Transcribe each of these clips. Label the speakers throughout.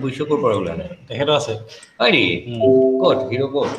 Speaker 1: বুইছো ক'ৰ পৰা ওলালে তেখেতৰ আছে হয় নেকি ক'ত হিৰো ক'ত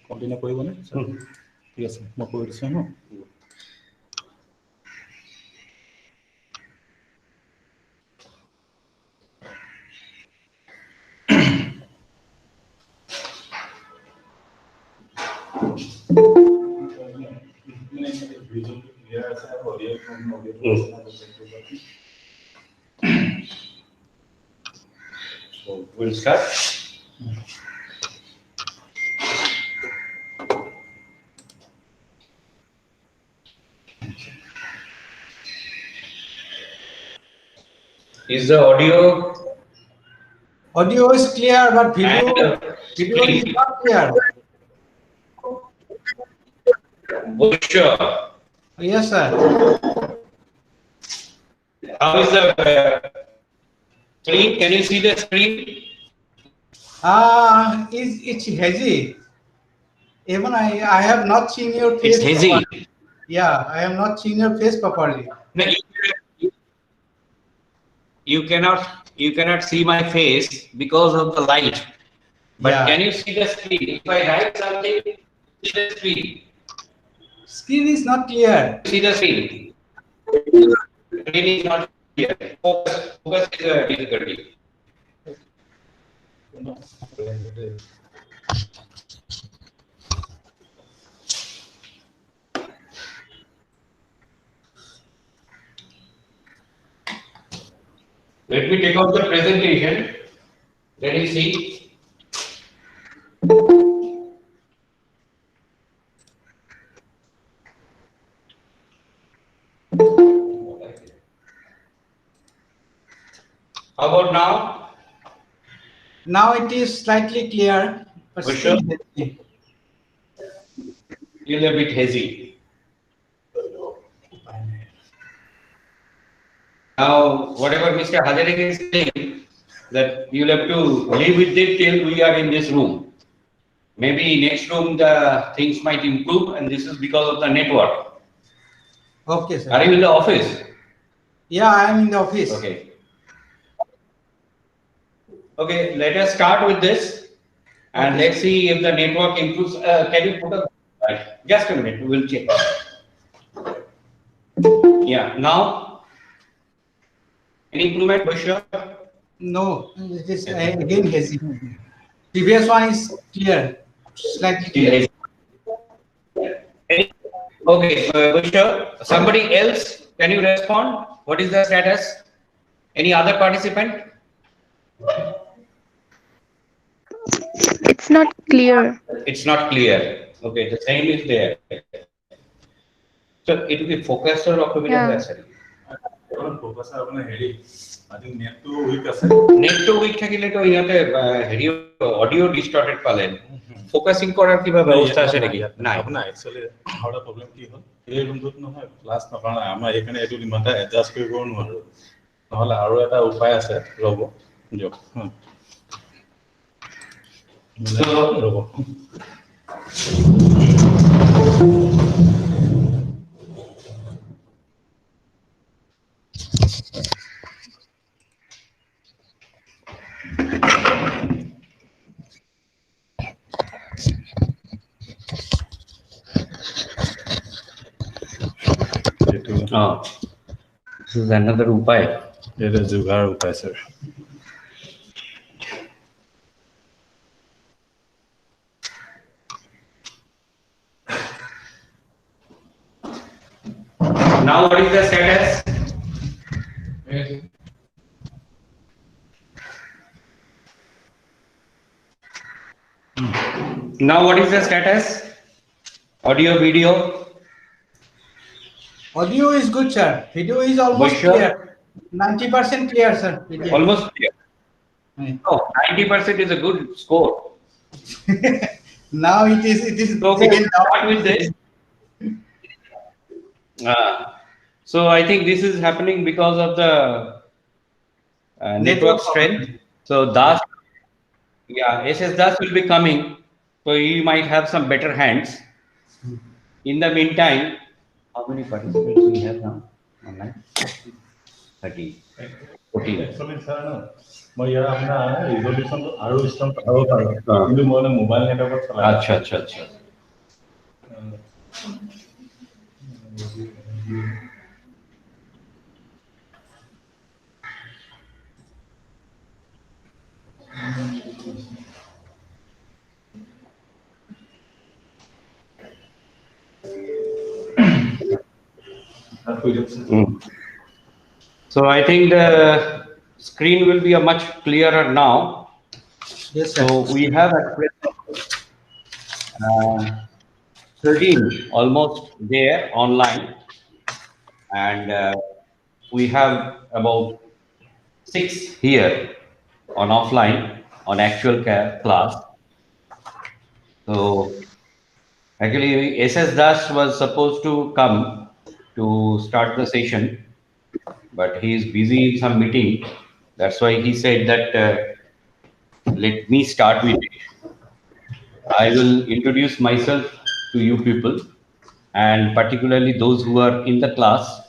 Speaker 2: কণ্টিনিউ কৰিবনে ঠিক আছে মই কৰি দিছোঁ ন
Speaker 1: So we'll start. Is the
Speaker 3: audio is clear, but video is not clear.
Speaker 1: Sure.
Speaker 3: Yes, sir.
Speaker 1: How is the screen? Can you see the screen?
Speaker 3: It's hazy. Even I have not seen your face.
Speaker 1: It's hazy.
Speaker 3: Properly. Yeah, I have not seen your face properly.
Speaker 1: No, you cannot see my face because of the light. But
Speaker 3: Yeah.
Speaker 1: can you see the screen? If I write something, see the screen.
Speaker 3: Screen is not clear.
Speaker 1: See the screen. Screen is not clear. Focus is a difficulty. Let me take out the presentation. Let me see. How about now?
Speaker 3: Now it is slightly clear, but
Speaker 1: For
Speaker 3: still
Speaker 1: sure.
Speaker 3: hazy.
Speaker 1: Still a bit hazy. Now, whatever Mr. Hazarik is saying, that you'll have to live with it till we are in this room. Maybe next room the things might improve, and this is because of the network.
Speaker 3: Okay, sir.
Speaker 1: Are you in the office?
Speaker 3: Yeah, I am in the office.
Speaker 1: Okay. Okay, let us start with this, and let's see if the network improves. Can you put up? Just a minute, we'll check. Yeah, now. Any improvement, Bushra?
Speaker 3: No, it is again hazy. Previous one is clear, slightly clear.
Speaker 1: Okay, Bushra, somebody else, can you respond? What is the status? Any other participant?
Speaker 4: It's not clear.
Speaker 1: It's not clear. Okay, the same is there. So it will be focused or
Speaker 4: Yeah.
Speaker 1: necessary.
Speaker 2: আপোনাৰ focus আপোনাৰ হেৰি আজি নেটটো week আছে
Speaker 1: নেটটো week থাকিলেতো ইহঁতে হেৰি অডিও ডিস্টৰ্টেড পালে ফোকাসিং কৰাৰ কিবা ব্যৱস্থা আছে নেকি নাই
Speaker 2: আপোনাৰ একচুয়ালি আৰু এটা প্ৰবলেম কি হ'ল এই ৰুমটোত নহয় ক্লাছ নকৰা নাই আমাৰ এইখানে এইটো ইমান এটা এডজাষ্ট কৰিব নোৱাৰো নহলে আৰু এটা উপায় আছে ৰ'ব দিয়ক ৰ'ব
Speaker 1: This is another upay.
Speaker 2: এটা যোগাৰ উপায় sir
Speaker 1: Now what is the status? Now what is the status? Audio, video?
Speaker 3: Audio is good, sir. Video is almost
Speaker 1: Sure?
Speaker 3: clear. 90% clear, sir. Video.
Speaker 1: Almost clear.
Speaker 3: Hmm.
Speaker 1: Oh, 90% is a good score.
Speaker 3: Now it is
Speaker 1: So we
Speaker 3: taken
Speaker 1: will
Speaker 3: down.
Speaker 1: start with this. So I think this is happening because of the network strength. So Das, SS Das will be coming. So he might have some better hands. In the meantime, how many participants we have now online? 30, 14.
Speaker 2: Actually sir ন মই ইয়াৰ আপোনাৰ ৰিজলিউশনটো আৰু strong কৰাব পাৰো কিন্তু মই mobile নেটৱৰ্কত চলাই
Speaker 1: अच्छा अच्छा अच्छा So I think the screen will be a much clearer now.
Speaker 3: Yes, sir.
Speaker 1: So we have uh, 13 almost there online, and we have about 6 here on offline on actual class. So actually SS Das was supposed to come to start the session, but he is busy in some meeting. That's why he said that let me start with it. I will introduce myself to you people, and particularly those who are in the class.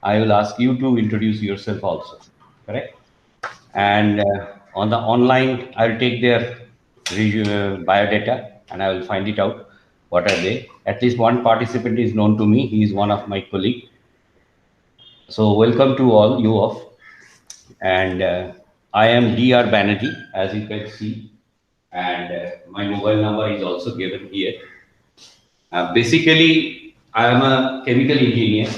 Speaker 1: I will ask you to introduce yourself also, correct? And on the online, I'll take their biodata and I will find it out. What are they? At least one participant is known to me. He is one of my colleagues. So welcome to all you of. And I am DR Banerjee, as you can see. And my mobile number is also given here. Basically, I am a chemical engineer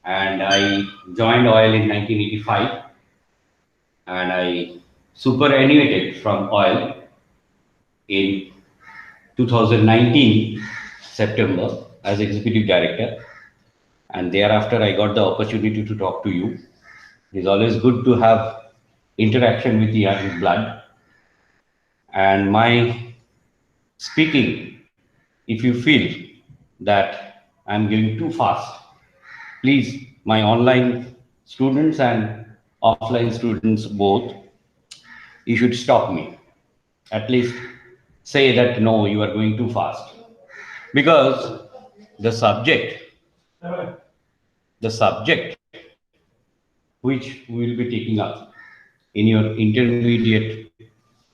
Speaker 1: and I joined oil in 1985 and I superannuated from oil in 2019 September as executive director, and thereafter I got the opportunity to talk to you. It is always good to have interaction with the young blood, and my speaking, if you feel that I'm going too fast, please, my online students and offline students both, you should stop me. At least say that no, you are going too fast. Because the subject which we will be taking up in your intermediate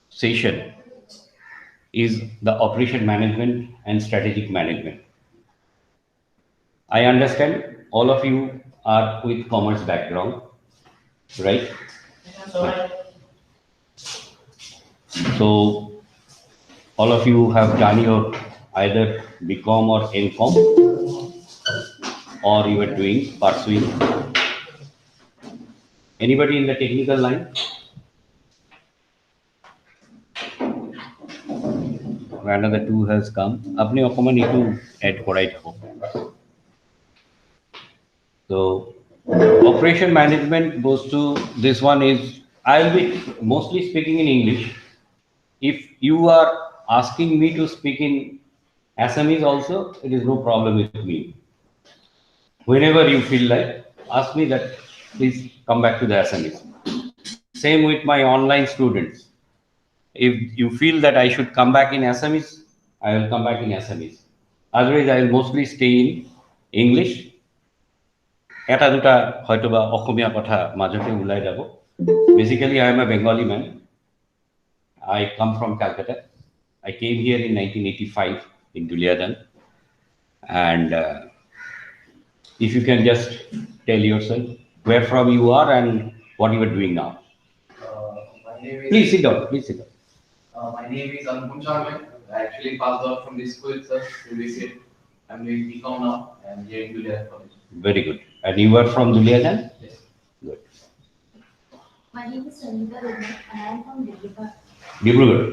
Speaker 1: session is the operation management and strategic management. I understand all of you are with commerce background, right? So all of you have done your either BCom or MCom, or you are pursuing. Anybody in the technical line? Another two has come. Apni okkoma need to add korai thako. So Operation management goes to this one is, I'll be mostly speaking in English. If you are asking me to speak in Assamese also, it is no problem with me. Whenever you feel like, ask me that, please come back to the Assamese. Same with my online students. If you feel that I should come back in Assamese, I will come back in Assamese. Otherwise, I will mostly stay in English. এটা দুটা হয়তো বা অসমীয়া কথা মাজতে ওলাই যাব. Basically, I am a Bengali man. I come from Calcutta. I came here in 1985 in Duliadan. And if you can just tell yourself where from you are and what you are doing now.
Speaker 4: My name is
Speaker 1: Please sit down. Please sit down.
Speaker 4: my name is Anupam Sharma. I actually passed out from this school itself previous year. I'm doing BCom now and here in Julia College.
Speaker 1: Very good. And you are from Duliadan?
Speaker 4: Yes.
Speaker 1: Good.
Speaker 5: My name is Sanita Redman and I am from Dibrugarh.
Speaker 1: Dibrugarh.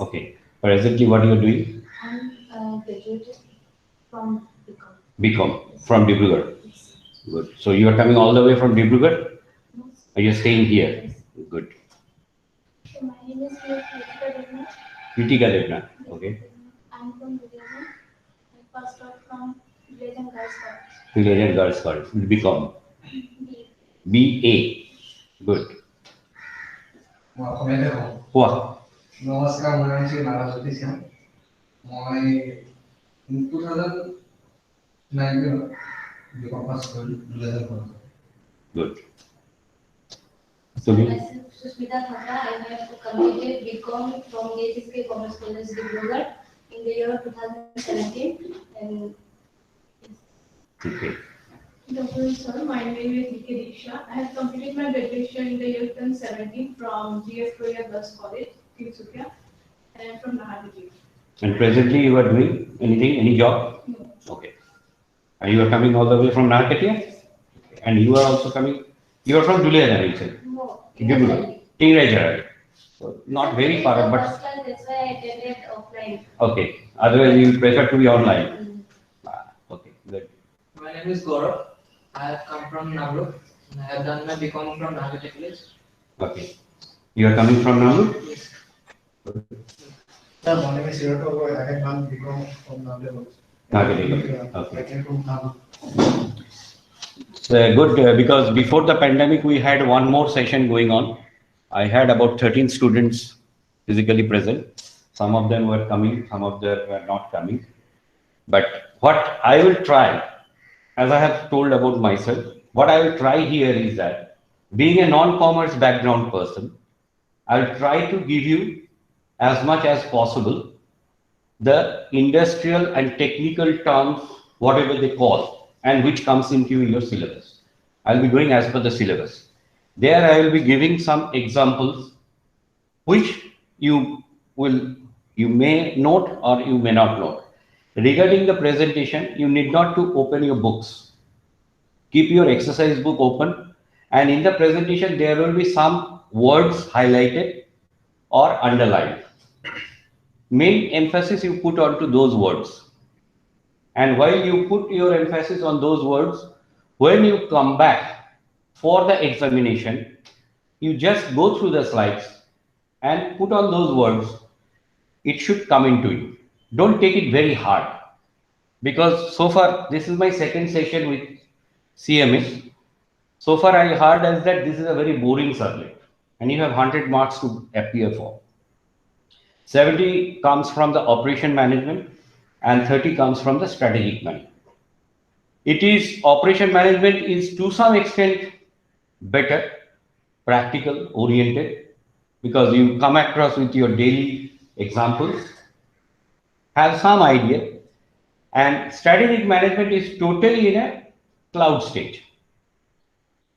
Speaker 1: Okay. Presently, what you are doing?
Speaker 5: I'm graduated from BCom.
Speaker 1: BCom from Dibrugarh. Good. So you are coming all the way from Dibrugarh? Or you are staying here? Good.
Speaker 5: So my name is Kritika Redman.
Speaker 1: Kritika Devna. Okay.
Speaker 5: I'm from Dibrugarh. I passed out from Village and Girls College.
Speaker 1: Duliadan Girls College. BCom. BA. Good.
Speaker 6: মই অসমীয়াতে কওঁ।
Speaker 1: Wow.
Speaker 6: নমস্কাৰ, মোৰ নাম শ্ৰী নাৰাজ্যোতি শ্যাম। মই 2019 BCom পাছ কৰিলোঁ 2005।
Speaker 1: Good.
Speaker 5: So myself, Susmita Thapa, I have completed BCom from JSK Commerce College, Dibrugarh in the year 2017. And
Speaker 1: Okay.
Speaker 7: Dr. Sir, my name is Nikki Diksha. I have completed my graduation in the year 2017 from GS Korea Girls College, Tinsukia, and I'm from Nahadiji.
Speaker 1: And presently you are doing anything, any job?
Speaker 7: No.
Speaker 1: Okay. And you are coming all the way from Narkatia? And you are also coming, you are from Duliadan, you said?
Speaker 5: no,
Speaker 1: Dibrugarh. Tingrejar. So not very far,
Speaker 5: First
Speaker 1: but
Speaker 5: class, that's why I attended offline.
Speaker 1: okay. Otherwise you prefer to be online. Okay, good.
Speaker 8: My name is Gaurav. I have come from Nagru. I have done my BCom from Nagati College.
Speaker 1: Okay. You are coming from Namru?
Speaker 6: Sir, my name is Sirato Roy. I have done BCom from Nagade College.
Speaker 1: Nagade.
Speaker 6: I
Speaker 1: Okay.
Speaker 6: came from Nagade.
Speaker 1: Good, because before the pandemic, we had one more session going on. I had about 13 students physically present. Some of them were coming, some of them were not coming. But what I will try, as I have told about myself, what I will try here is that being a non-commerce background person, I'll try to give you as much as possible the industrial and technical terms, whatever they call, and which comes into your syllabus. I'll be going as per the syllabus. There I will be giving some examples which you may note or you may not note. Regarding the presentation, you need not to open your books. Keep your exercise book open, and in the presentation there will be some words highlighted or underlined. Main emphasis you put onto those words. And while you put your emphasis on those words, when you come back for the examination, you just go through the slides and put on those words. It should come into you. Don't take it very hard, because so far this is my second session with CMA. So far I heard as that this is a very boring subject and you have 100 marks to appear for. 70 comes from the operation management and 30 comes from the strategic management. It is operation management is to some extent better, practical oriented, because you come across with your daily examples, have some idea, and strategic management is totally in a cloud stage.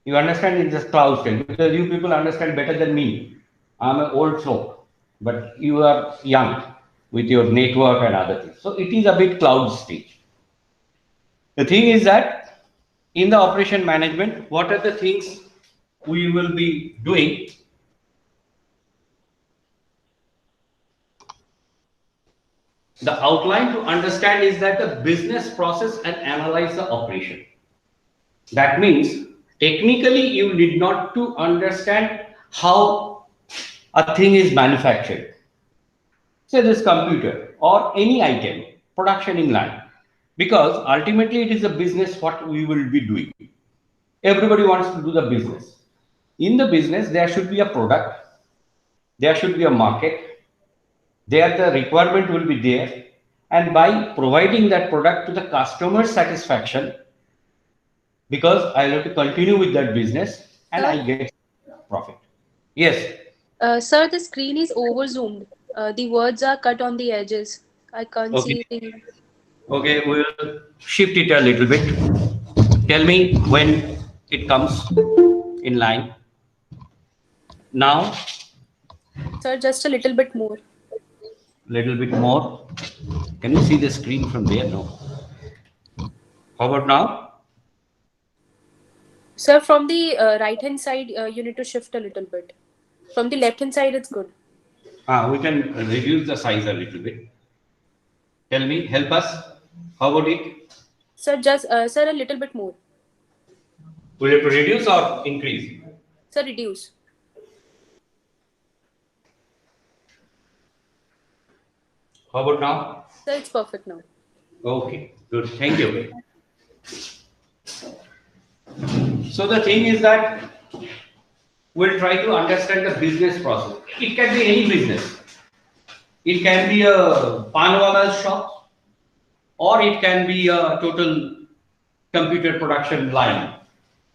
Speaker 1: You understand in this cloud stage, because you people understand better than me. I'm an old soul, but you are young with your network and other things. So it is a bit cloud stage. The thing is that in the operation management, what are the things we will be doing? The outline to understand is that the business process and analyze the operation. That means Technically, you need not to understand how a thing is manufactured. Say this computer or any item, production in line. Because ultimately it is a business what we will be doing. Everybody wants to do the business. In the business, there should be a product, there should be a market, there the requirement will be there. And by providing that product to the customer satisfaction, because I have to continue with that business and I get profit. Yes.
Speaker 9: Sir, the screen is over zoomed. The words are cut on the edges. I can't
Speaker 1: Okay.
Speaker 9: see the.
Speaker 1: Okay, we'll shift it a little bit. Tell me when it comes in line. Now,
Speaker 9: Sir, just a little bit more.
Speaker 1: little bit more. Can you see the screen from there? No. How about now?
Speaker 9: Sir, from the right hand side, you need to shift a little bit. From the left hand side, it's good.
Speaker 1: We can reduce the size a little bit. Tell me, help us. How about it?
Speaker 9: Sir, just sir, a little bit more.
Speaker 1: Will it reduce or increase?
Speaker 9: Sir, reduce.
Speaker 1: How about now?
Speaker 9: Sir, it's perfect now.
Speaker 1: Okay, good. Thank you. So the thing is that we'll try to understand the business process. It can be any business. It can be a panwala's shop, or it can be a total computer production line,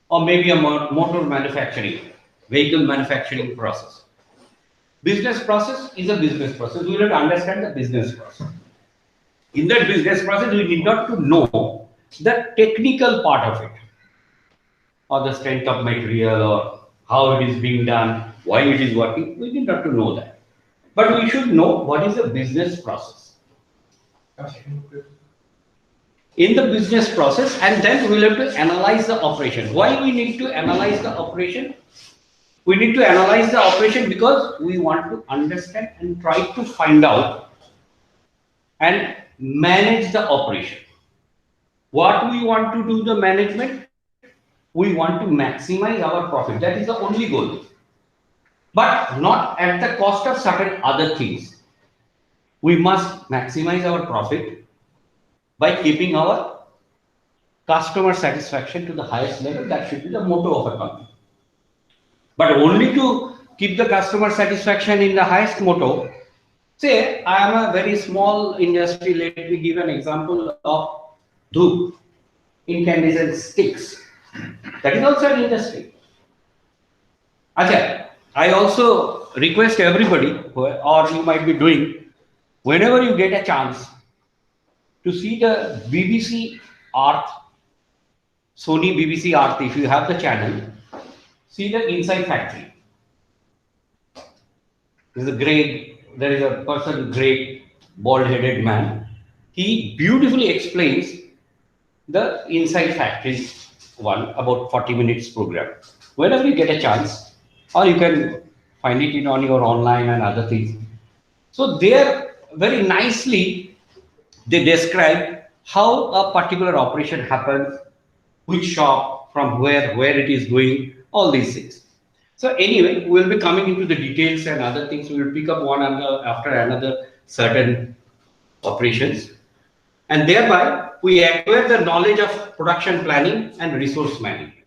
Speaker 1: or maybe a motor manufacturing, vehicle manufacturing process. Business process is a business process. We will understand the business process. In that business process, we need not to know the technical part of it, or the strength of material, or how it is being done, why it is working. We need not to know that. But we should know what is the business process. In the business process, and then we'll have to analyze the operation. Why we need to analyze the operation? We need to analyze the operation because we want to understand and try to find out and manage the operation. What we want to do the management? We want to maximize our profit. That is the only goal. But not at the cost of certain other things. We must maximize our profit by keeping our customer satisfaction to the highest level. That should be the motto of a company. But only to keep the customer satisfaction in the highest motto. Say, I am a very small industry. Let me give an example of dhoop, incandescent sticks. That is also an industry. Ajay, I also request everybody, or you might be doing, whenever you get a chance to see the BBC Earth, Sony BBC Earth, if you have the channel, see the inside factory. There is a person, great, bald-headed man. He beautifully explains the inside factory one, about 40 minutes program. Whenever you get a chance, or you can find it on your online and other things. So there, very nicely, they describe how a particular operation happens, which shop, from where it is going, all these things. So anyway, we'll be coming into the details and other things. We will pick up one after another certain operations. And thereby, we acquire the knowledge of production planning and resource management.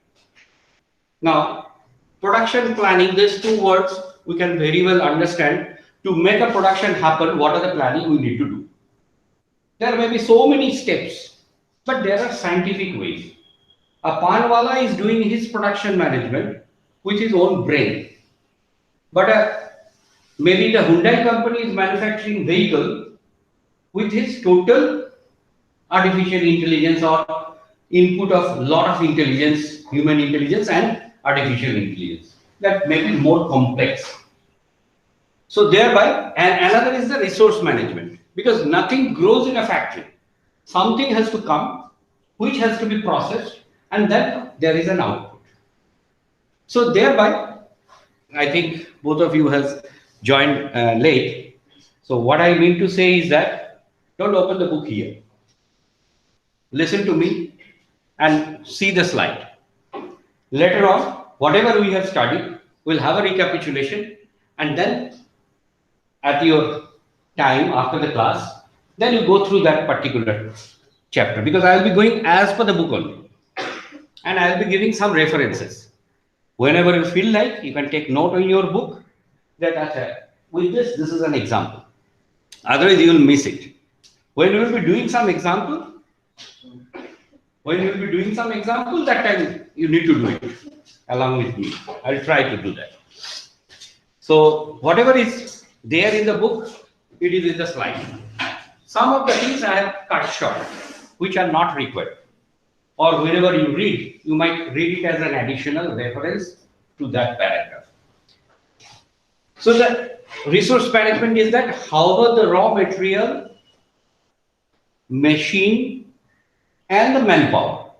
Speaker 1: Now, production planning, these two words we can very well understand. To make a production happen, what are the planning we need to do? There may be so many steps, but there are scientific ways. A panwala is doing his production management with his own brain. But maybe the Hyundai company is manufacturing vehicle with his total artificial intelligence or input of lot of intelligence, human intelligence and artificial intelligence. That may be more complex. So thereby, and another is the resource management, because nothing grows in a factory. Something has to come, which has to be processed, and then there is an output. So thereby, I think both of you has joined late. So what I mean to say is that don't open the book here. Listen to me and see the slide. Later on, whatever we have studied, we'll have a recapitulation, and then at your time after the class, then you go through that particular chapter, because I will be going as per the book only, and I will be giving some references. Whenever you feel like, you can take note in your book that with this is an example. Otherwise, you will miss it. When you will be doing some example, that time you need to do it along with me. I'll try to do that. So whatever is there in the book, it is in the slide. Some of the things I have cut short, which are not required. Or whenever you read, you might read it as an additional reference to that paragraph. So the resource management is that however the raw material, machine, and the manpower,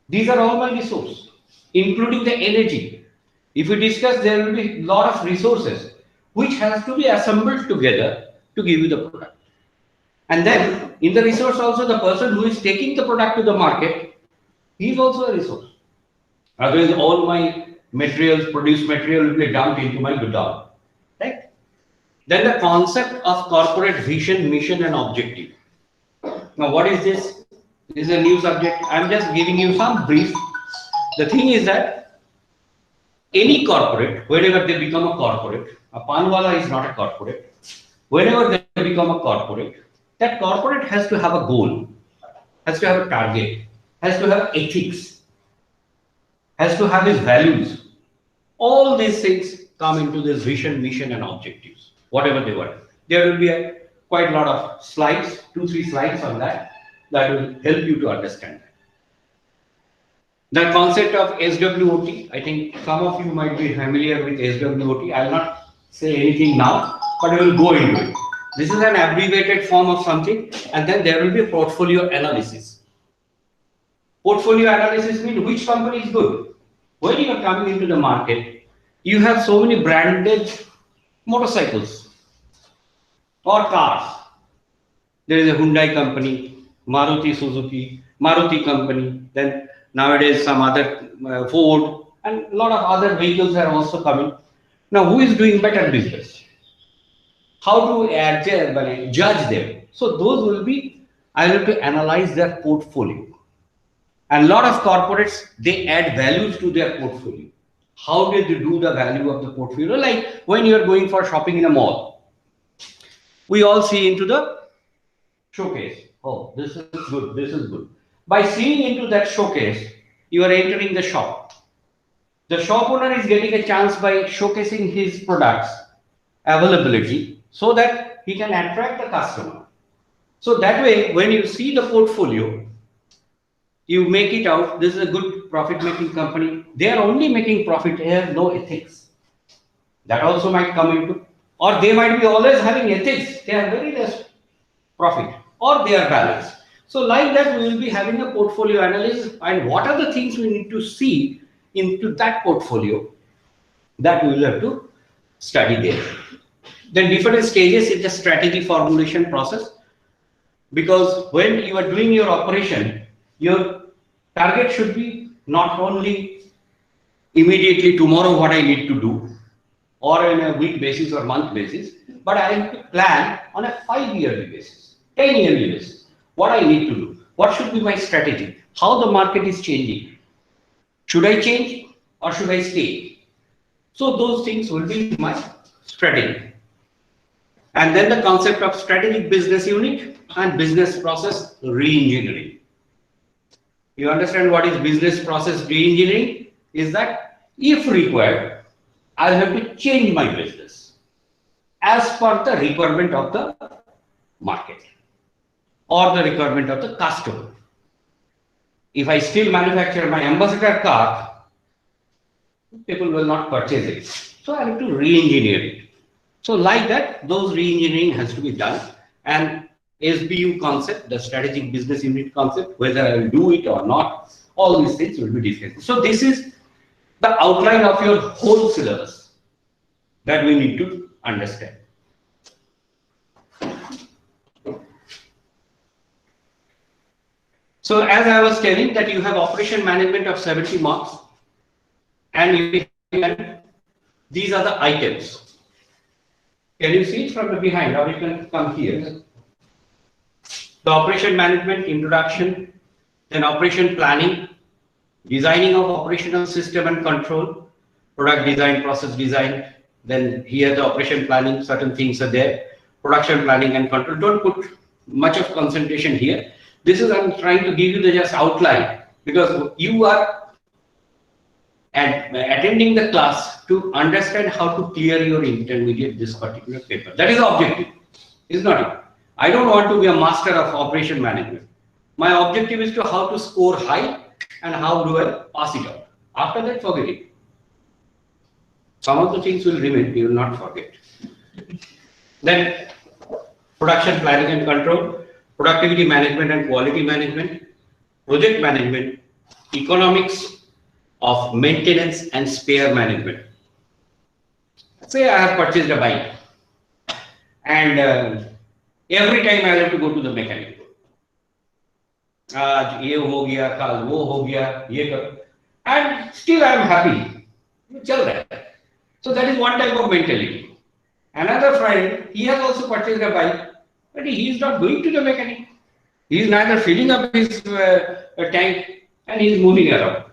Speaker 1: these are all my resources, including the energy. If we discuss, there will be a lot of resources which has to be assembled together to give you the product. And then in the resource also, the person who is taking the product to the market, he is also a resource. Otherwise, all my materials, produced material will be dumped into my godown. Right? Then the concept of corporate vision, mission, and objective. Now, what is this? This is a new subject. I'm just giving you some brief. The thing is that any corporate, whenever they become a corporate, a panwala is not a corporate. Whenever they become a corporate, that corporate has to have a goal, has to have a target, has to have ethics, has to have its values. All these things come into this vision, mission, and objectives, whatever they were. There will be quite a lot of slides, 2-3 slides on that will help you to understand that. The concept of SWOT, I think some of you might be familiar with SWOT. I will not say anything now, but I will go into it. This is an abbreviated form of something, and then there will be a portfolio analysis. Portfolio analysis means which company is good. When you are coming into the market, you have so many branded motorcycles or cars. There is a Hyundai company, Maruti Suzuki, Maruti company, then nowadays some other Ford, and a lot of other vehicles are also coming. Now, who is doing better business? How to judge them? So those will be, I have to analyze their portfolio. And a lot of corporates, they add values to their portfolio. How did they do the value of the portfolio? Like when you are going for shopping in a mall, we all see into the showcase. Oh, this is good, this is good. By seeing into that showcase, you are entering the shop. The shop owner is getting a chance by showcasing his products availability so that he can attract the customer. So that way, when you see the portfolio, you make it out, this is a good profit-making company. They are only making profit, they have no ethics. That also might come into, or they might be always having ethics, they have very less profit, or they are balanced. So like that, we will be having a portfolio analysis, and what are the things we need to see into that portfolio that we will have to study there. Then different stages in the strategy formulation process, because when you are doing your operation, your target should be not only immediately tomorrow what I need to do, or on a week basis or month basis, but I have to plan on a 5-yearly basis, 10-yearly basis, what I need to do, what should be my strategy, how the market is changing, should I change or should I stay? So those things will be my strategy. And then the concept of strategic business unit and business process re-engineering. You understand what is business process re-engineering? Is that if required, I'll have to change my business as per the requirement of the market or the requirement of the customer. If I still manufacture my ambassador car, people will not purchase it. So I have to re-engineer it. So like that, those re-engineering has to be done. And SBU concept, the strategic business unit concept, whether I will do it or not, all these things will be discussed. So this is the outline of your whole syllabus that we need to understand. So as I was telling that you have operation management of 70 marks, And these are the items. Can you see it from the behind, or you can come here? The operation management introduction, then operation planning, designing of operational system and control, product design, process design, then here the operation planning, certain things are there, production planning and control. Don't put much of concentration here. This is, I'm trying to give you the just outline, because you are attending the class to understand how to clear your intermediate this particular paper. That is the objective, is not it? I don't want to be a master of operation management. My objective is to how to score high and how do I pass it out. After that, forget it. Some of the things will remain, you will not forget. Then production planning and control, productivity management and quality management, project management, economics of maintenance and spare management. Say I have purchased a bike and every time I have to go to the mechanic. आज ये हो गया, कल वो हो गया, ये करो, and still I am happy. चल रहा है. So that is one type of mentality. Another friend, he has also purchased a bike, but he is not going to the mechanic. He is neither filling up his tank and he is moving around.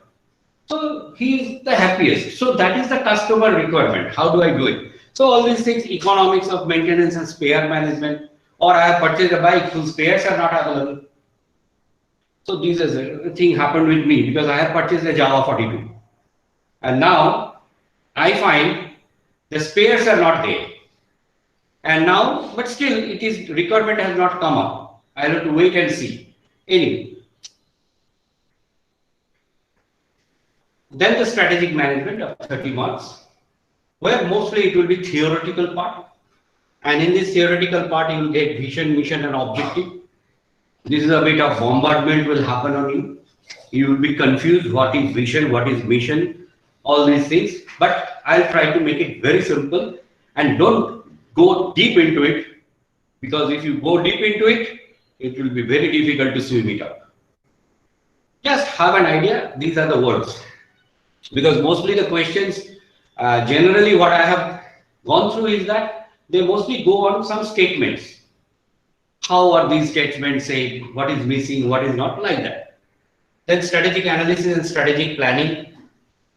Speaker 1: So he is the happiest. So that is the customer requirement. How do I do it? So all these things, economics of maintenance and spare management, or I have purchased a bike whose spares are not available. So this is a thing happened with me because I have purchased a Java 42. And now I find the spares are not there. And now, but still it is, requirement has not come up. I have to wait and see. Anyway. Then the strategic management of 30 marks, where mostly it will be theoretical part. And in this theoretical part, you will get vision, mission, and objective. This is a bit of bombardment will happen on you. You will be confused what is vision, what is mission, all these things. But I'll try to make it very simple and don't go deep into it, because if you go deep into it, it will be very difficult to swim it up. Just have an idea. These are the words. Because mostly the questions, generally what I have gone through is that they mostly go on some statements. How are these statements said? What is missing? What is not, like that? Then strategic analysis and strategic planning,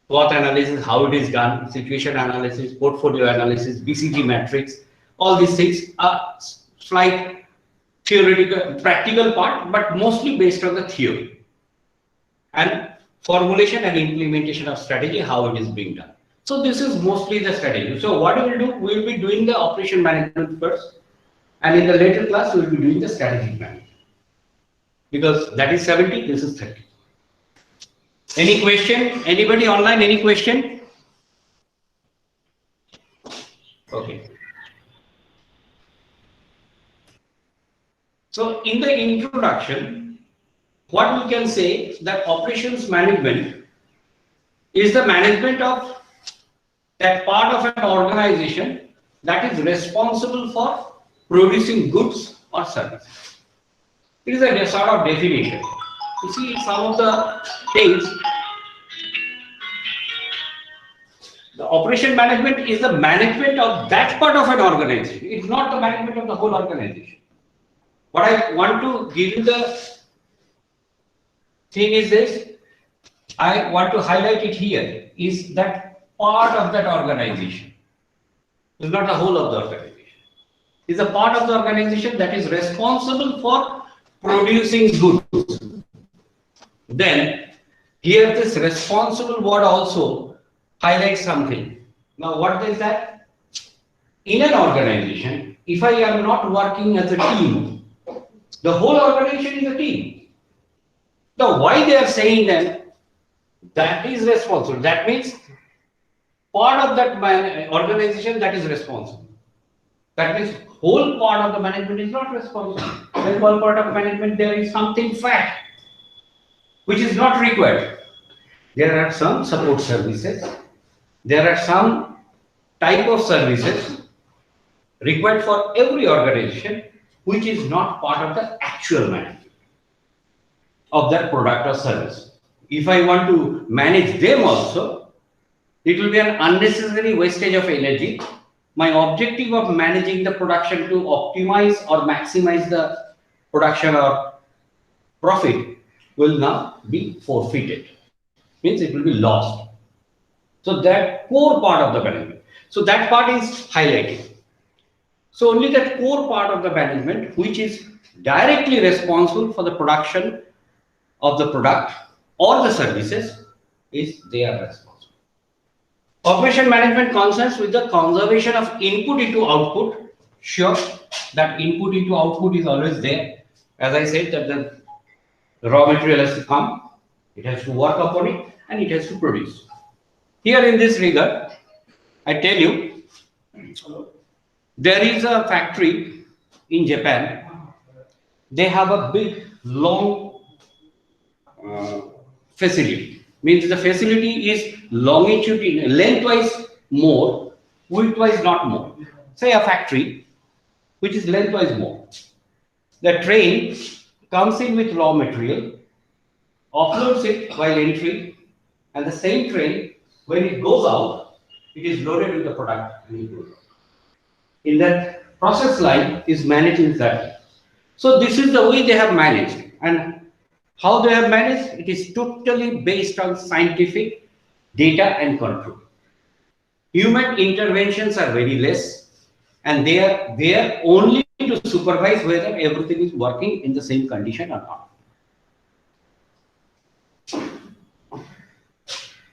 Speaker 1: SWOT analysis, how it is done, situation analysis, portfolio analysis, BCG matrix, all these things are slight theoretical, practical part, but mostly based on the theory. And formulation and implementation of strategy, how it is being done. So this is mostly the strategy. So what we will do, we will be doing the operation management first, and in the later class, we will be doing the strategic management. Because that is 70, this is 30. Any question? Anybody online, any question? Okay. So in the introduction, what we can say that operations management is the management of that part of an organization that is responsible for producing goods or services. It is a sort of definition. You see some of the things. The operation management is the management of that part of an organization. It's not the management of the whole organization. What I want to give you the thing is this, I want to highlight it here, is that part of that organization. It's not the whole of the organization. It's a part of the organization that is responsible for producing goods. Then, here this responsible word also highlights something. Now, what is that? In an organization, if I am not working as a team, the whole organization is a team. Now, why they are saying that is responsible? That means part of that organization that is responsible. That means whole part of the management is not responsible. Then one part of management, there is something fat, which is not required. There are some support services. There are some type of services required for every organization, which is not part of the actual management of that product or service. If I want to manage them also, It will be an unnecessary wastage of energy. My objective of managing the production to optimize or maximize the production or profit will now be forfeited. Means it will be lost. So that core part of the management. So that part is highlighted. So only that core part of the management, which is directly responsible for the production of the product or the services, is they are responsible. Operation management concerns with the conservation of input into output. Sure, that input into output is always there. As I said, that the raw material has to come, it has to work upon it, and it has to produce. Here in this regard, I tell you, there is a factory in Japan. They have a big, long facility. Means the facility is longitudinal, lengthwise more, widthwise not more. Say a factory which is lengthwise more. The train comes in with raw material, offloads it while entering, and the same train, when it goes out, it is loaded with the product and it goes out. In that process line is managed in that. So this is the way they have managed. And how they have managed? It is totally based on scientific data and control. Human interventions are very less, and they are there only to supervise whether everything is working in the same condition or not.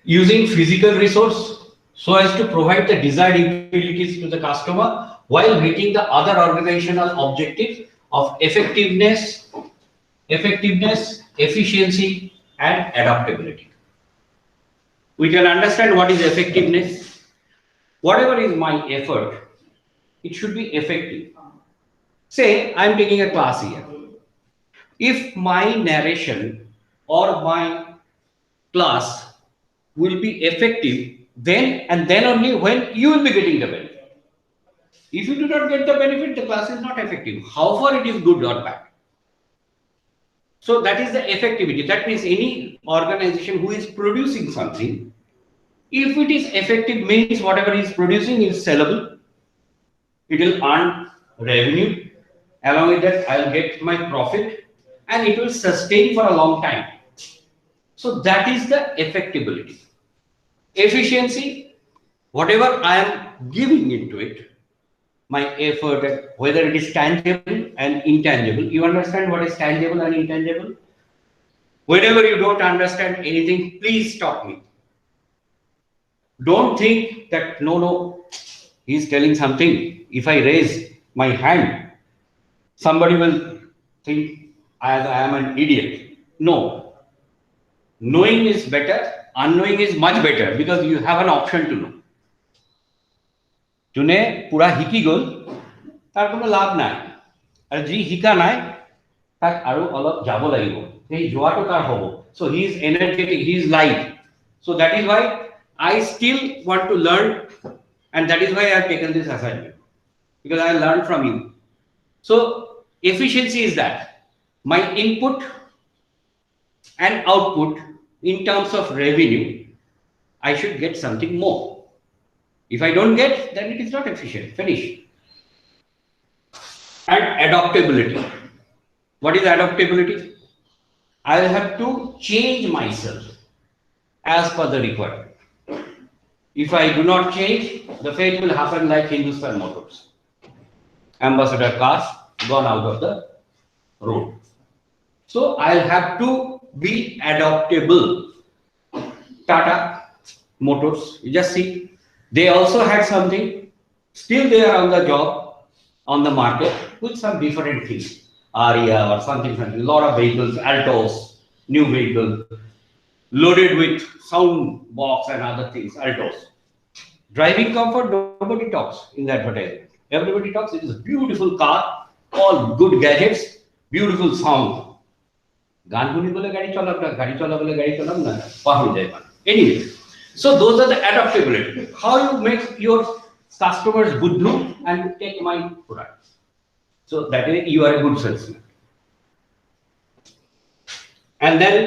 Speaker 1: Using physical resource so as to provide the desired utilities to the customer while meeting the other organizational objectives of effectiveness, efficiency, and adaptability. We can understand what is effectiveness. Whatever is my effort, it should be effective. Say I am taking a class here. If my narration or my class will be effective, then and then only when you will be getting the benefit. If you do not get the benefit, the class is not effective. How far it is good or bad. So that is the effectivity. That means any organization who is producing something, if it is effective, means whatever is producing is sellable. It will earn revenue. Along with that, I'll get my profit, and it will sustain for a long time. So that is the effectability. Efficiency, whatever I am giving into it, my effort, whether it is tangible and intangible. You understand what is tangible and intangible? Whenever you don't understand anything, please stop me. Don't think that no, he's telling something. If I raise my hand, somebody will think I am an idiot. No. Knowing is better. Unknowing is much better because you have an option to know. যোনে পুরা শিকি গল তার কোনো লাভ নাই আৰু যি শিকা নাই তাক আৰু অলপ যাব লাগিব সেই যোৱাটো তাৰ হ'ব so he is energetic, he is light. So that is why I still want to learn, and that is why I have taken this assignment, because I learned from you. So efficiency is that my input and output in terms of revenue, I should get something more. If I don't get, then it is not efficient. Finish. And adaptability. What is adaptability? I will have to change myself as per the requirement. If I do not change, the fate will happen like Hindustan Motors. Ambassador cars gone out of the road. So I'll have to be adaptable. Tata Motors, you just see, they also had something. Still they are on the job, on the market with some different things. Aria or something. A lot of vehicles, Altos, new vehicle, loaded with sound box and other things, Altos. Driving comfort, nobody talks in the advertisement. Everybody talks, it is a beautiful car, all good gadgets, beautiful sound. Anyway, so those are the adaptability. How you make your customers good look and take my product. So that way you are a good salesman. And then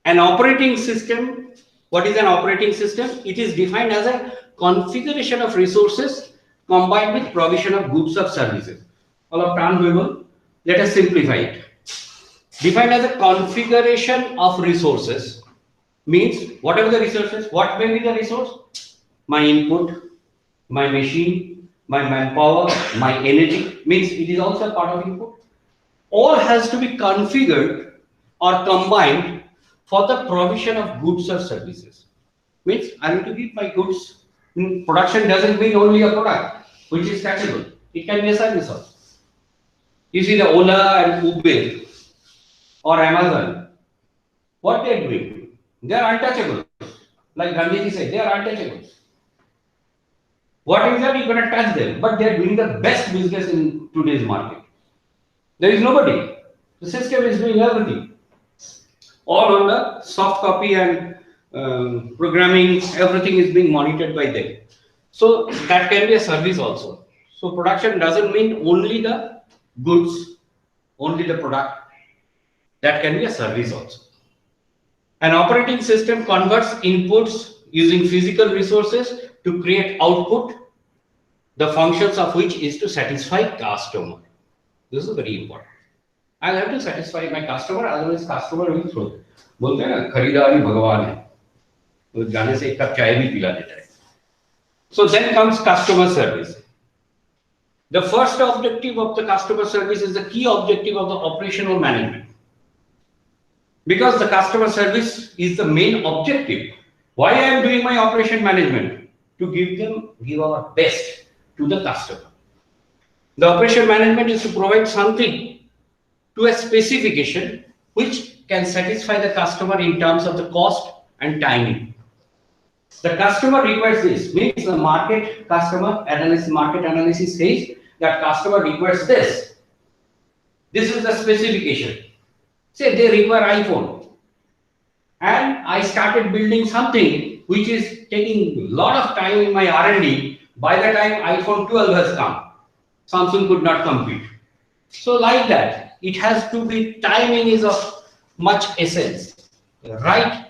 Speaker 1: an operating system, What is an operating system? It is defined as a configuration of resources combined with provision of goods or services. All of time, let us simplify it. Defined as a configuration of resources means whatever the resources, what may be the resource? My input, my machine, my manpower, my energy, means it is also a part of input. All has to be configured or combined for the provision of goods or services. Means I need to give my goods. Production doesn't mean only a product which is touchable. It can be a service also. You see the Ola and Uber or Amazon, what they are doing? They are untouchable. Like Gandhiji said, they are untouchable. What is that? You're going to touch them, but they are doing the best business in today's market. There is nobody. The system is doing everything. All on the soft copy and programming, everything is being monitored by them. So that can be a service also. So production doesn't mean only the goods, only the product. That can be a service also. An operating system converts inputs using physical resources to create output, the functions of which is to satisfy customer. This is very important. I have to satisfy my customer, otherwise customer will throw. बोलते हैं ना खरीदारी भगवान है, उस गाने से एक कप चाय भी पिला देता है. So then comes customer service. The first objective of the customer service is the key objective of the operational management. Because the customer service is the main objective. Why I am doing my operation management? To give our best to the customer. The operation management is to provide something to a specification which can satisfy the customer in terms of the cost and timing. The customer requires this, means the market analysis says that customer requires this. This is the specification. Say they require iPhone. And I started building something which is taking a lot of time in my R&D. By the time iPhone 12 has come, Samsung could not compete. So like that, it has to be, timing is of much essence. The right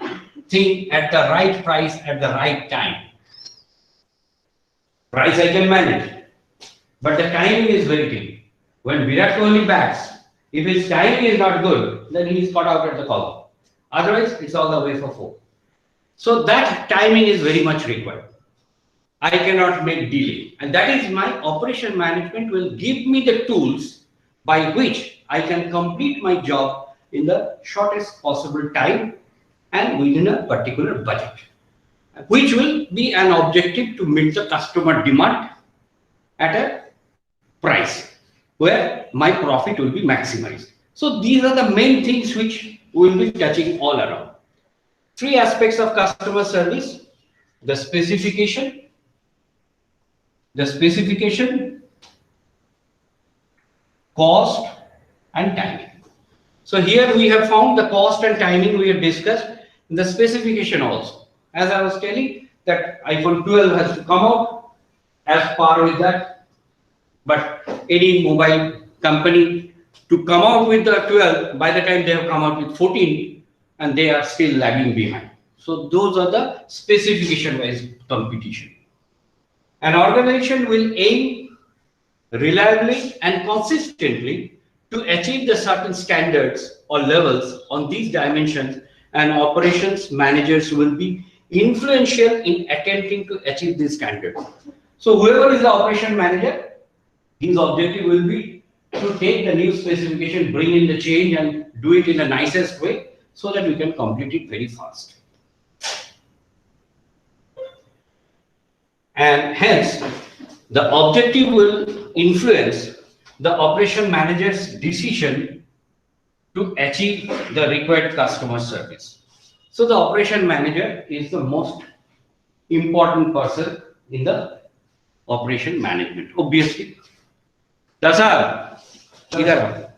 Speaker 1: thing at the right price at the right time. Price I can manage, but the timing is very key. When Virat Kohli bats, if his timing is not good, then he is caught out at the column. Otherwise, it's all the way for 4. So that timing is very much required. I cannot make delay, and that is my operation management will give me the tools by which I can complete my job in the shortest possible time and within a particular budget, which will be an objective to meet the customer demand at a price where my profit will be maximized. So these are the main things which we will be touching all around. 3 aspects of customer service: the specification, cost, and timing. So here we have found the cost and timing we have discussed. The specification also, as I was telling, that iPhone 12 has to come out as par with that, but any mobile company to come out with the 12, by the time they have come out with 14, and they are still lagging behind. So those are the specification wise competition. An organization will aim reliably and consistently to achieve the certain standards or levels on these dimensions, and operations managers will be influential in attempting to achieve these standards. So whoever is the operation manager, his objective will be to take the new specification, bring in the change and do it in the nicest way so that we can complete it very fast. And hence, the objective will influence the operation manager's decision to achieve the required customer service. So the operation manager is the most important person in the operation management, obviously. Dasar, either.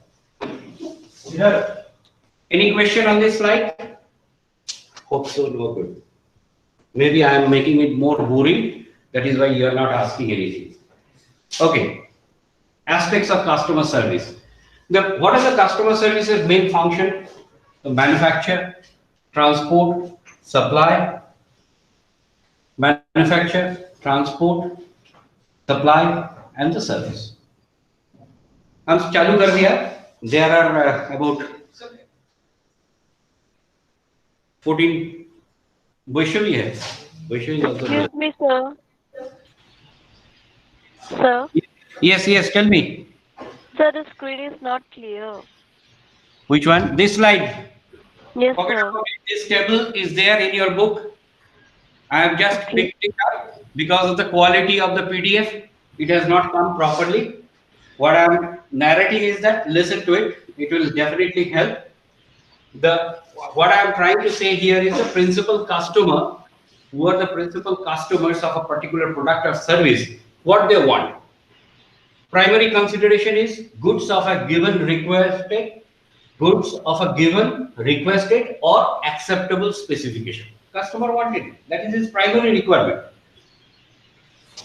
Speaker 1: Any question on this slide? Hope so, no good. Maybe I am making it more boring. That is why you are not asking anything. Okay. Aspects of customer service. What are the customer services main function? The manufacture, transport, supply, manufacture, transport, supply, and the service. हम चालू कर दिया. There are about 14. Vaishnavi है. Vaishnavi is also there.
Speaker 10: Excuse me, sir. Sir,
Speaker 1: Yes, tell me.
Speaker 10: sir, the screen is not clear.
Speaker 1: Which one? This slide.
Speaker 10: Yes,
Speaker 1: Forget
Speaker 10: sir.
Speaker 1: about it. This table is there in your book. I have just picked it up because of the quality of the PDF. It has not come properly. What I am narrating is that listen to it. It will definitely help. What I am trying to say here is the principal customer, who are the principal customers of a particular product or service, what they want. Primary consideration is goods of a given requested or acceptable specification. Customer wanted it. That is his primary requirement.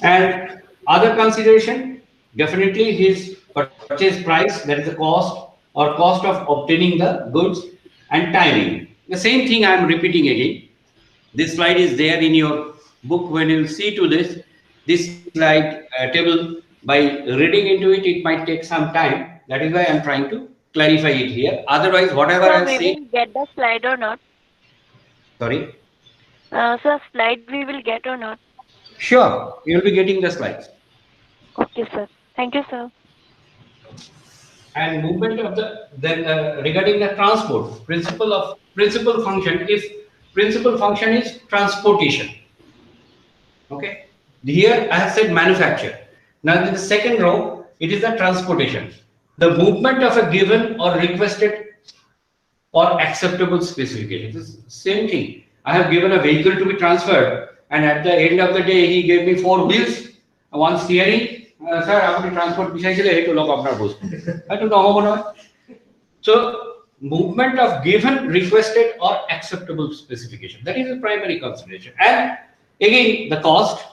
Speaker 1: And other consideration, definitely his purchase price, that is the cost or cost of obtaining the goods, and timing. The same thing I am repeating again. This slide is there in your book. When you see to this slide table, by reading into it, it might take some time. That is why I am trying to clarify it here. Otherwise, whatever
Speaker 10: Sir,
Speaker 1: I
Speaker 10: we
Speaker 1: say.
Speaker 10: will get the slide or not?
Speaker 1: Sorry?
Speaker 10: Sir, slide we will get or not?
Speaker 1: Sure, you will be getting the slides.
Speaker 10: Okay, sir. Thank you, sir.
Speaker 1: And movement of regarding the transport, principal function, if principal function is transportation. Okay. Here I have said manufacture. Now in the second row, it is the transportation. The movement of a given or requested or acceptable specification. This is the same thing. I have given a vehicle to be transferred, and at the end of the day, he gave me 4 wheels, one steering. Sir, apni transport bishai chile to log apnar bus. I don't know how. So movement of given, requested, or acceptable specification. That is the primary consideration. And again, the cost.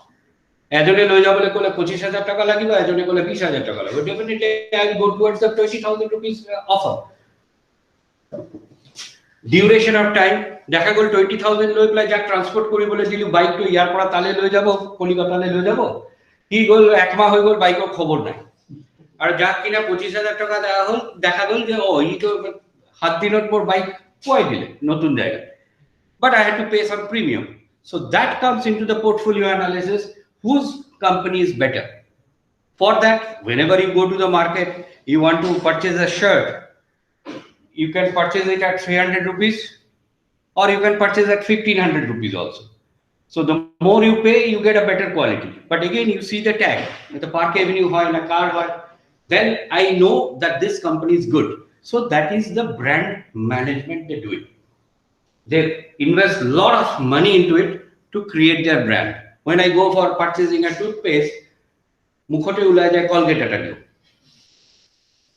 Speaker 1: এজনে লৈ যাবলৈ কলে 25000 টাকা লাগিব, এজনে কলে 20000 টাকা লাগিব. Definitely I will go towards the 20000 rupees offer. Duration of time, দেখা গল 20000 লৈ পেলাই যাক ট্রান্সপোর্ট কৰিবলৈ দিলু বাইকটো ইয়াৰ পৰা তালে লৈ যাব, কলিকতালৈ লৈ যাব, কি গল এক মাহ হৈ গল বাইকৰ খবৰ নাই। আৰু যাক কিনা 25000 টাকা দেয়া হল, দেখা গল যে ও ই তো 7 দিনত মোৰ বাইক পোৱাই দিলে নতুন জায়গা। But I had to pay some premium. So that comes into the portfolio analysis. Whose company is better? For that, whenever you go to the market, you want to purchase a shirt, you can purchase it at 300 rupees, or you can purchase at 1500 rupees also. So the more you pay, you get a better quality. But again, you see the tag, the Park Avenue in a car, then I know that this company is good. So that is the brand management they do it. They invest a lot of money into it to create their brand. When I go for purchasing a toothpaste, মুখতে ওলাই যায় Colgate এটা দিও,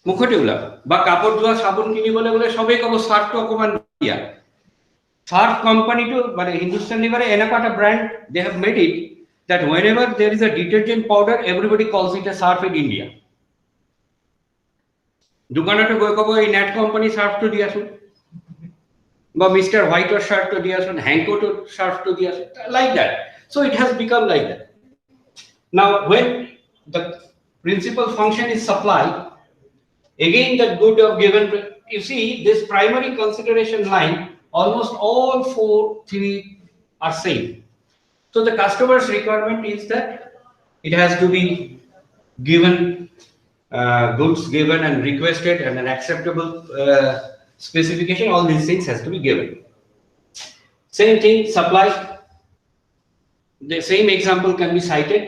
Speaker 1: মুখতে OLA বা কাপড় ধোয়া সাবুন কিনিবলৈ গলে সবেই কব সার্ফটো অকমান দিয়া। সার্ফ কোম্পানিটো মানে হিন্দুস্তান লিভারে এনেকুৱা এটা brand, they have made it that whenever there is a detergent powder, everybody calls it a Surf in India. দোকানতে গৈ কব এই নেট কোম্পানি সার্ফটো দিয়াছোন, বা mister হোয়াইটৰ শার্টটো দিয়াছোন, হ্যাঙ্কোটোৰ শার্টটো দিয়াছোন, like that. So it has become like that. Now, when the principal function is supply, again the good of given, you see this primary consideration line, almost all 3 are same. So the customer's requirement is that it has to be given, goods given and requested and an acceptable specification. All these things has to be given. Same thing, supply. The same example can be cited.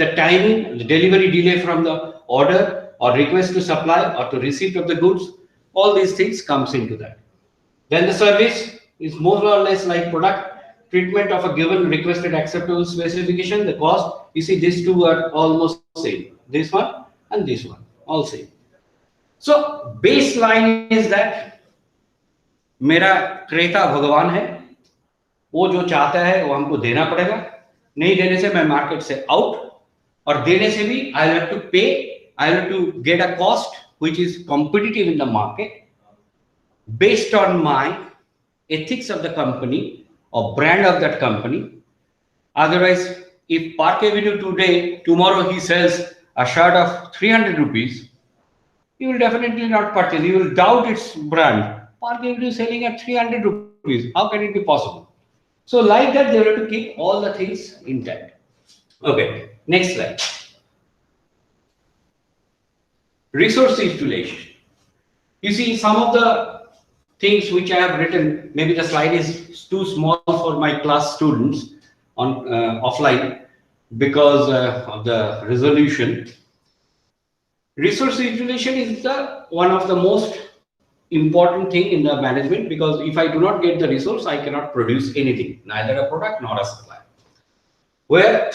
Speaker 1: The timing, the delivery delay from the order or request to supply or to receipt of the goods, all these things comes into that. Then the service is more or less like product treatment of a given requested acceptable specification. The cost, you see these two are almost same. This one and this one, all same. So baseline is that मेरा क्रेता भगवान है, वो जो चाहता है वो हमको देना पड़ेगा, नहीं देने से मैं मार्केट से आउट, और देने से भी I have to pay, I have to get a cost which is competitive in the market based on my ethics of the company or brand of that company, Otherwise, if Park Avenue today, tomorrow he sells a shirt of 300 rupees, you will definitely not purchase. You will doubt its brand. Park Avenue is selling at 300 rupees. How can it be possible? So like that, they have to keep all the things intact. Okay, next slide. Resource utilization. You see, some of the things which I have written, maybe the slide is too small for my class students on offline because of the resolution. Resource utilization is the one of the most important thing in the management, because if I do not get the resource, I cannot produce anything, neither a product nor a supply. Where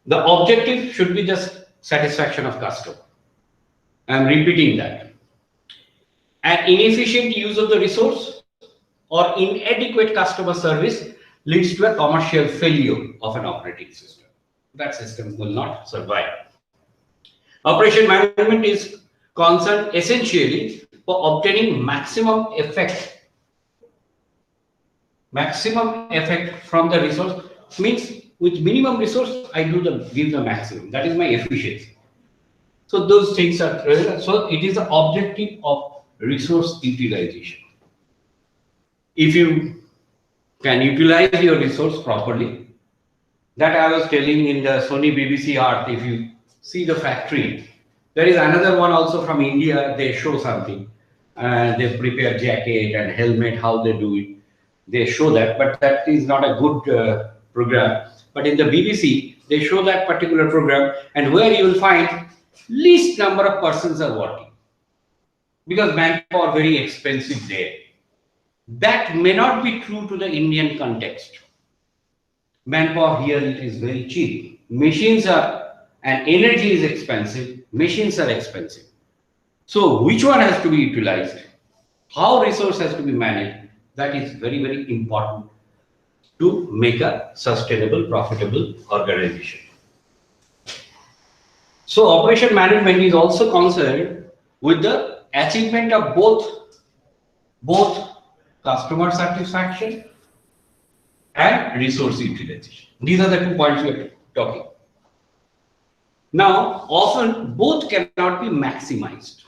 Speaker 1: the objective should be just satisfaction of customer. I am repeating that. An inefficient use of the resource or inadequate customer service leads to a commercial failure of an operating system. That system will not survive. Operation management is concerned essentially for obtaining maximum effect from the resource. Means with minimum resource, I give the maximum. That is my efficiency. So those things are so it is the objective of resource utilization. If you can utilize your resource properly, that I was telling in the Sony BBC art, if you see the factory, there is another one also from India, they show something. They prepare jacket and helmet, how they do it. They show that, but that is not a good program. But in the BBC, they show that particular program, and where you will find least number of persons are working, because manpower very expensive there. That may not be true to the Indian context. Manpower here it is very cheap. Machines are, and energy is expensive, machines are expensive. So which one has to be utilized? How resource has to be managed? That is very, very important to make a sustainable, profitable organization. So operation management is also concerned with the achievement of both customer satisfaction and resource utilization. These are the 2 points we are talking. Now, often both cannot be maximized.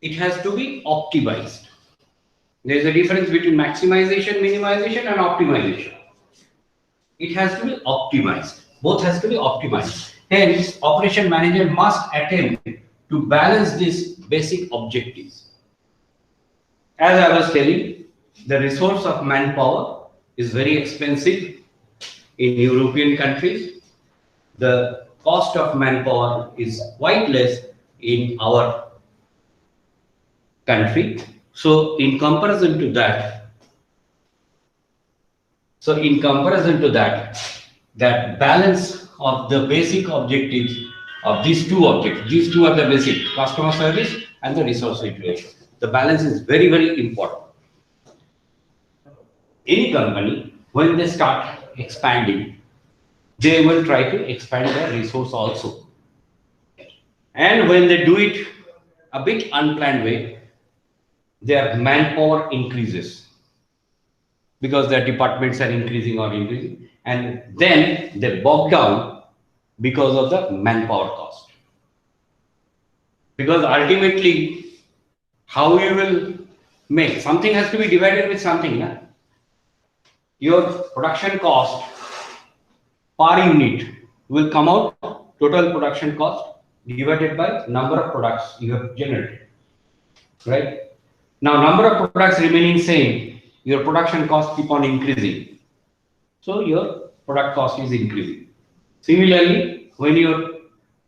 Speaker 1: It has to be optimized. There is a difference between maximization, minimization, and optimization. It has to be optimized. Both has to be optimized. Hence, operation manager must attempt to balance these basic objectives. As I was telling, the resource of manpower is very expensive in European countries. The cost of manpower is quite less in our country. So in comparison to that, that balance of the basic objectives of these two objectives, these two are the basic, customer service and the resource utilization. The balance is very, very important. Any company, when they start expanding, they will try to expand their resource also. And when they do it a bit unplanned way, their manpower increases because their departments are increasing, and then they bog down because of the manpower cost. Because ultimately, how you will make, something has to be divided with something. Na? Your production cost per unit will come out, total production cost divided by number of products you have generated, right? Now, number of products remaining same, your production cost keep on increasing. So your product cost is increasing. Similarly, when your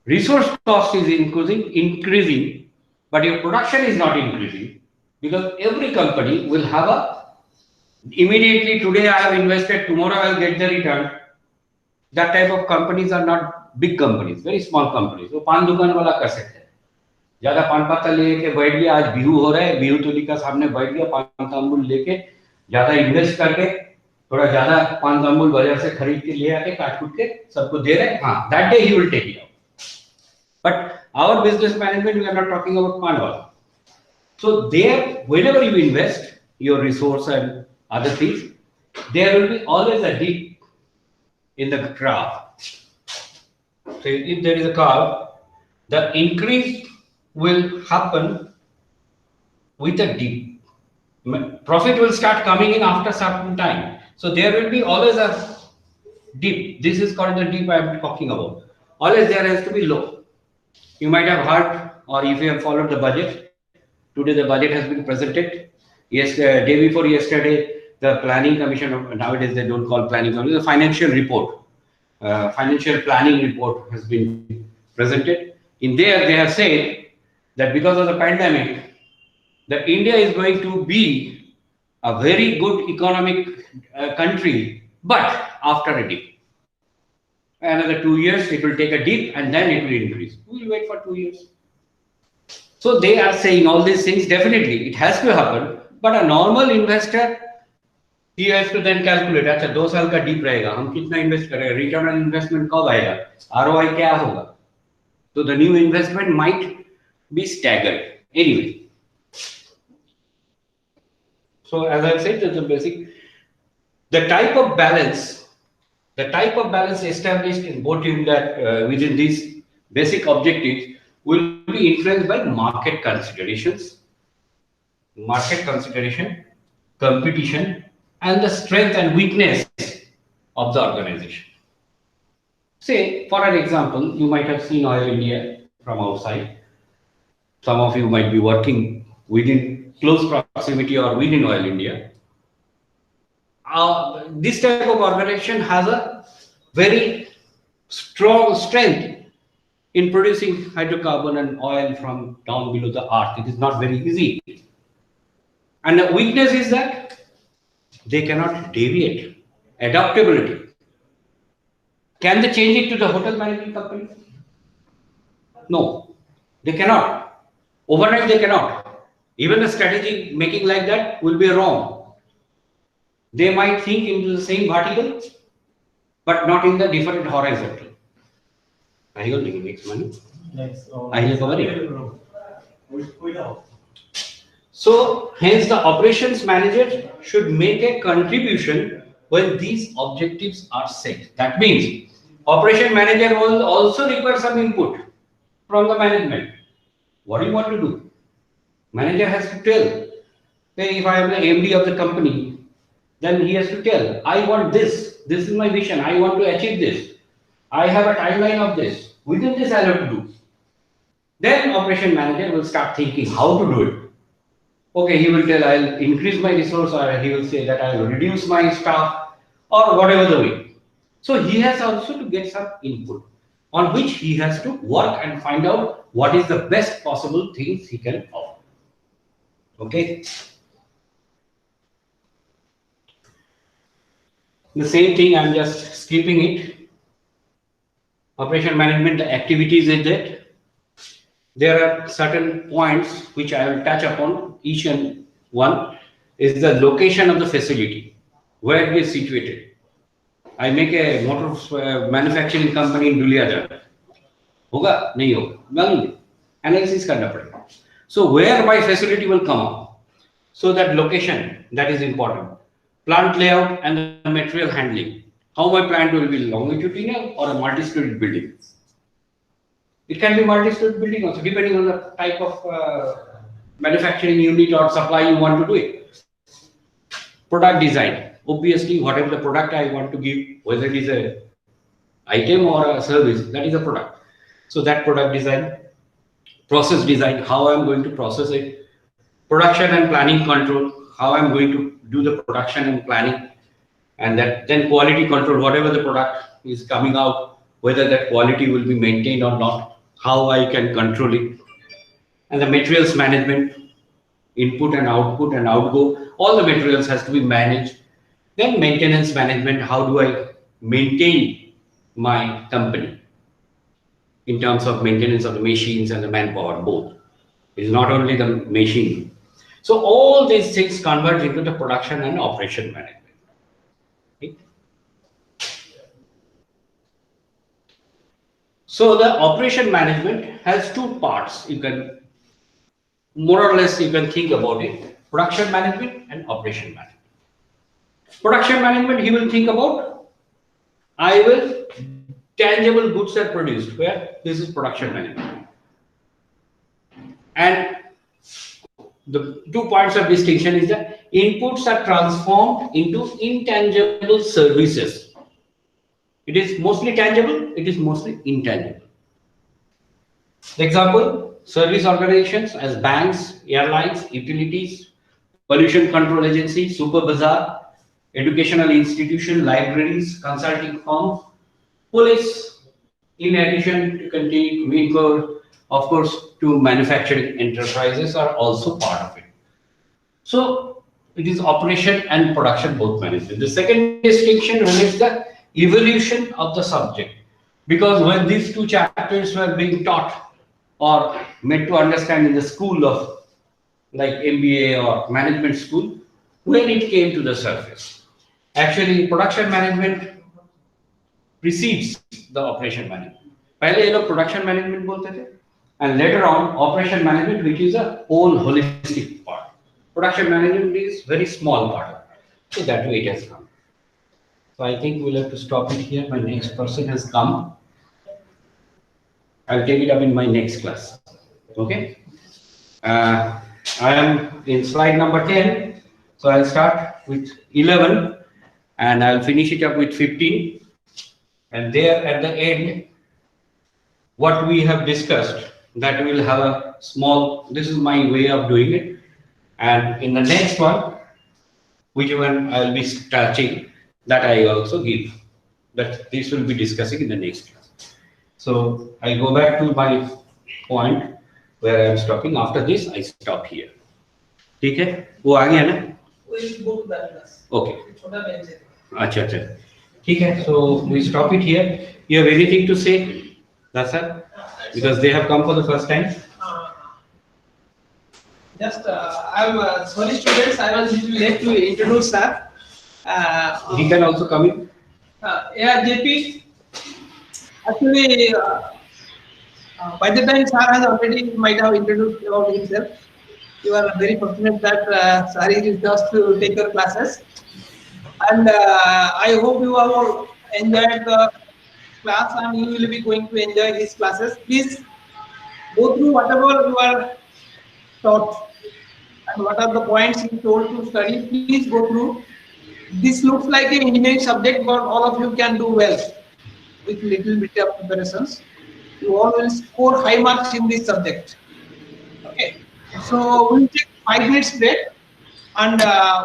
Speaker 1: resource cost is increasing, but your production is not increasing, because every company will have a, immediately today I have invested, tomorrow I will get the return. That type of companies are not big companies, very small companies. So पान दुकान वाला कर सकते हैं, ज्यादा पान पत्ता लेके बैठ गया, आज बिहू हो रहा है, बिहू तोली का सामने बैठ गया, पान तांबुल लेके ज्यादा इन्वेस्ट करके थोड़ा ज्यादा पान तांबुल बाजार से खरीद के ले आके काट कूट के सबको दे रहे हैं, हाँ, that day he will take it out. But our business management, we are not talking about pan wala. So there, whenever you invest your resource and other things, there will be always a deep in the graph. So if there is a curve, the increase will happen with a dip. Profit will start coming in after certain time. So there will be always a dip. This is called the dip I am talking about. Always there has to be low. You might have heard, or if you have followed the budget, today the budget has been presented. Yesterday, day before yesterday, the planning commission, nowadays they don't call planning commission, the financial report, financial planning report has been presented. In there, they have said that because of the pandemic, that India is going to be a very good economic country, but after a dip. Another 2 years, it will take a dip and then it will increase. We will wait for 2 years. So they are saying all these things, definitely it has to happen, but a normal investor, he has to then calculate, अच्छा 2 साल का dip रहेगा, हम कितना invest करेंगे, return on investment कब आएगा, ROI क्या होगा? So the new investment might be staggered. Anyway. So as I said, that's the basic, the type of balance established in both in that within these basic objectives will be influenced by market consideration, competition, and the strength and weakness of the organization. Say, for an example, you might have seen Oil India from outside. Some of you might be working within close proximity or within Oil India. This type of organization has a very strong strength in producing hydrocarbon and oil from down below the earth. It is not very easy. And the weakness is that they cannot deviate. Adaptability. Can they change it to the hotel management company? No, they cannot. Overnight they cannot. Even a strategy making like that will be wrong. They might think into the same vertical, but not in the different horizontal. I don't think it makes money. So, hence the operations manager should make a contribution when these objectives are set. That means operation manager will also require some input from the management. What do you want to do? Manager has to tell. Say, if I am the MD of the company, then he has to tell, I want this. This is my vision. I want to achieve this. I have a timeline of this. Within this, I have to do. Then operation manager will start thinking how to do it. Okay, he will tell, I'll increase my resource, or he will say that I'll reduce my staff, or whatever the way. So he has also to get some input on which he has to work and find out what is the best possible things he can offer. Okay. The same thing, I'm just skipping it. Operation management activities is that there are certain points which I will touch upon. Each and one is the location of the facility, where it is situated. I make a motor manufacturing company in Duliajan. Hoga? Nahi hoga. Well, analysis karna padega. So where my facility will come up? So that location, that is important. Plant layout and the material handling. How my plant will be longitudinal or a multi-story building. It can be multi-story building also, depending on the type of manufacturing unit or supply you want to do it. Product design. Obviously, whatever the product I want to give, whether it is a item or a service, that is a product. So that product design, process design, how I am going to process it, production and planning control, how I am going to do the production and planning, and that then quality control, whatever the product is coming out, whether that quality will be maintained or not, how I can control it, and the materials management, input and outgo, all the materials has to be managed. Then maintenance management, how do I maintain my company in terms of maintenance of the machines and the manpower, both. It is not only the machine. So all these things converge into the production and operation management. Okay. So the operation management has two parts. You can more or less you can think about it: production management and operation management. Production management, he will think about, I will, tangible goods are produced. Where? This is production management. And the 2 points of distinction is that inputs are transformed into intangible services. It is mostly tangible, it is mostly intangible. Example, service organizations as banks, airlines, utilities, pollution control agency, super bazaar, educational institution, libraries, consulting firms, police, in addition to continue to incur, of course, to manufacturing enterprises are also part of it. So it is operation and production both management. The second distinction relates the evolution of the subject, because when these 2 chapters were being taught or made to understand in the school of like MBA or management school, when it came to the surface, actually production management precedes the operation management. पहले ये लोग production management बोलते थे, and later on operation management, which is a whole holistic part. Production management is very small part of it. So that way it has come. So I think we'll have to stop it here. My next person has come. I'll take it up in my next class. Okay. I am in slide number 10. So I'll start with 11 and I'll finish it up with 15. And there at the end, what we have discussed, that will have a small, this is my way of doing it. And in the next one, which one I'll be touching, that I also give. But this will be discussing in the next class. So I go back to my point where I am stopping. After this, I stop here. ठीक है? वो आ गया ना?
Speaker 6: We'll go to that class.
Speaker 1: Okay.
Speaker 6: छोटा bench है.
Speaker 1: अच्छा अच्छा. ठीक है. So we stop it here. You have anything to say, Dasar? Because they have come for the first time.
Speaker 6: Just, I'm sorry students, I was little late to introduce sir.
Speaker 1: He can also come in.
Speaker 6: Yeah, JP. Actually, by the time sir has already might have introduced about himself, you are very fortunate that sir is just to take your classes. And I hope you have all enjoyed the class and you will be going to enjoy his classes. Please go through whatever you are taught and what are the points you told to study. Please go through. This looks like an engineering subject, but all of you can do well with little bit of preparations. You all will score high marks in this subject. Okay, so we'll take 5 minutes break and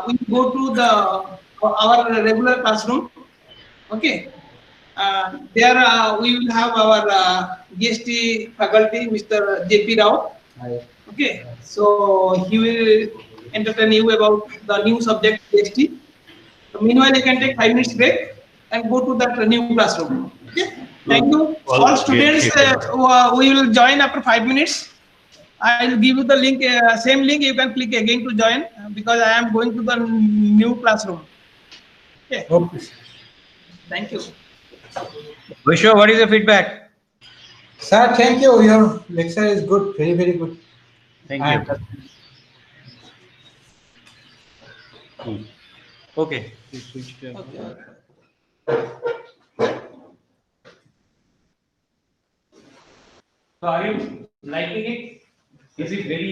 Speaker 6: we'll go to our regular classroom. Okay, there we will have our GST faculty, Mr. JP Rao. Okay, so he will entertain you about the new subject GST. So meanwhile, you can take 5 minutes break and go to that new classroom. Okay, thank you. All students, we will join after 5 minutes. I will give you the link, same link you can click again to join because I am going to the new classroom. Okay. Thank you.
Speaker 1: Vishwa, what is the feedback?
Speaker 3: Sir, thank you. Your lecture is good, very, very good.
Speaker 1: Thank you. Okay. So are you liking it? Is it very